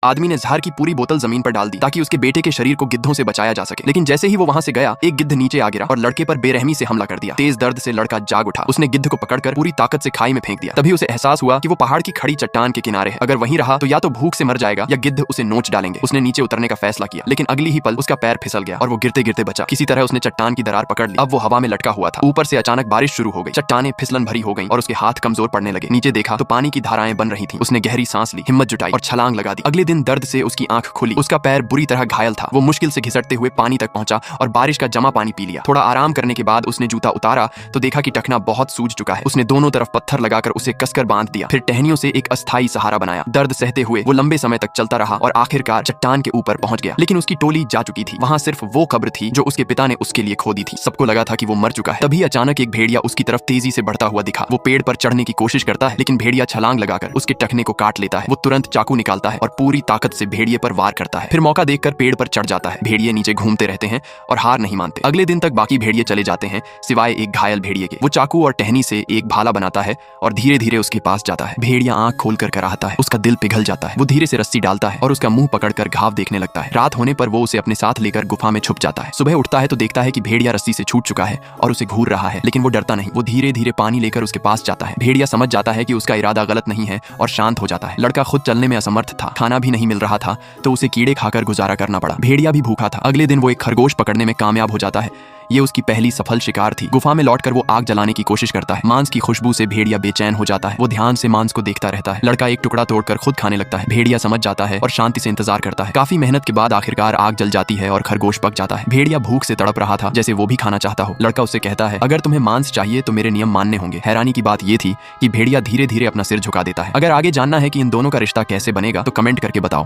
आदमी ने जहर की पूरी बोतल जमीन पर डाल दी ताकि उसके बेटे के शरीर को गिद्धों से बचाया जा सके। लेकिन जैसे ही वो वहां से गया, एक गिद्ध नीचे आ गिरा और लड़के पर बेरहमी से हमला कर दिया। तेज दर्द से लड़का जाग उठा। उसने गिद्ध को पकड़कर पूरी ताकत से खाई में फेंक दिया। तभी उसे एहसास हुआ कि वो पहाड़ की खड़ी चट्टान के किनारे है। अगर वहीं रहा तो या तो भूख से मर जाएगा या गिद्ध उसे नोच डालेंगे। उसने नीचे उतरने का फैसला किया, लेकिन अगली ही पल उसका पैर फिसल गया और वो गिरते गिरते बचा। किसी तरह उसने चट्टान की दरार पकड़ ली। अब वो हवा में लटका हुआ था। ऊपर से अचानक बारिश शुरू हो गई। चट्टानें फिसलन भरी हो गईं और उसके हाथ कमजोर पड़ने लगे। नीचे देखा तो पानी की धाराएं बन रही थीं। उसने गहरी सांस ली, हिम्मत जुटाई और छलांग लगा दी। अगले दिन दर्द से उसकी आंख खुली। उसका पैर बुरी तरह घायल था। वो मुश्किल से घिसटते हुए पानी तक पहुंचा और बारिश का जमा पानी पी लिया। थोड़ा आराम करने के बाद उसने जूता उतारा तो देखा कि टखना बहुत सूज चुका है। उसने दोनों तरफ पत्थर लगाकर उसे कसकर बांध दिया, फिर टहनियों से एक अस्थायी सहारा बनाया। दर्द सहते हुए वो लंबे समय तक चलता रहा और आखिरकार चट्टान के ऊपर पहुंच गया। लेकिन उसकी टोली जा चुकी थी। वहां सिर्फ वो कब्र थी जो उसके पिता ने उसके लिए खोदी थी। सबको लगा था कि वो मर चुका है। तभी अचानक एक भेड़िया उसकी तरफ तेजी से बढ़ता हुआ दिखा। वो पेड़ पर चढ़ने की कोशिश करता है, लेकिन भेड़िया छलांग लगाकर उसके टखने को काट लेता है। वो तुरंत चाकू निकालता है और पूरी ताकत से भेड़िए पर वार करता है। फिर मौका देखकर पेड़ पर चढ़ जाता है। भेड़िए नीचे घूमते रहते हैं और हार नहीं मानते। अगले दिन तक बाकी भेड़िए चले जाते हैं सिवाय एक घायल भेड़िए के। वो चाकू और टहनी से एक भाला बनाता है और धीरे धीरे उसके पास जाता है। भेड़िया आंख खोलकर कराहता है। उसका दिल पिघल जाता है। वो धीरे से रस्सी डालता है और उसका मुंह पकड़कर घाव देखने लगता है। रात होने पर वो उसे अपने साथ लेकर गुफा में छुप जाता है। सुबह उठता है तो देखता है कि भेड़िया रस्सी से छूट चुका है और उसे घूर रहा है, लेकिन वो डरता नहीं। वो धीरे धीरे पानी लेकर उसके पास जाता है। भेड़िया समझ जाता है कि उसका इरादा गलत नहीं है और शांत हो जाता है। लड़का खुद चलने में असमर्थ था, खाना भी नहीं मिल रहा था तो उसे कीड़े खाकर गुजारा करना पड़ा। भेड़िया भी भूखा था। अगले दिन वो एक खरगोश पकड़ने में कामयाब हो जाता है। ये उसकी पहली सफल शिकार थी। गुफा में लौटकर वो आग जलाने की कोशिश करता है। मांस की खुशबू से भेड़िया बेचैन हो जाता है। वो ध्यान से मांस को देखता रहता है। लड़का एक टुकड़ा तोड़कर खुद खाने लगता है। भेड़िया समझ जाता है और शांति से इंतजार करता है। काफी मेहनत के बाद आखिरकार आग जल जाती है और खरगोश पक जाता है। भेड़िया भूख से तड़प रहा था, जैसे वो भी खाना चाहता हो। लड़का उससे कहता है, अगर तुम्हें मांस चाहिए तो मेरे नियम मानने होंगे। हैरानी की बात ये थी कि भेड़िया धीरे धीरे अपना सिर झुका देता है। अगर आगे जानना है कि इन दोनों का रिश्ता कैसे बनेगा तो कमेंट करके बताओ।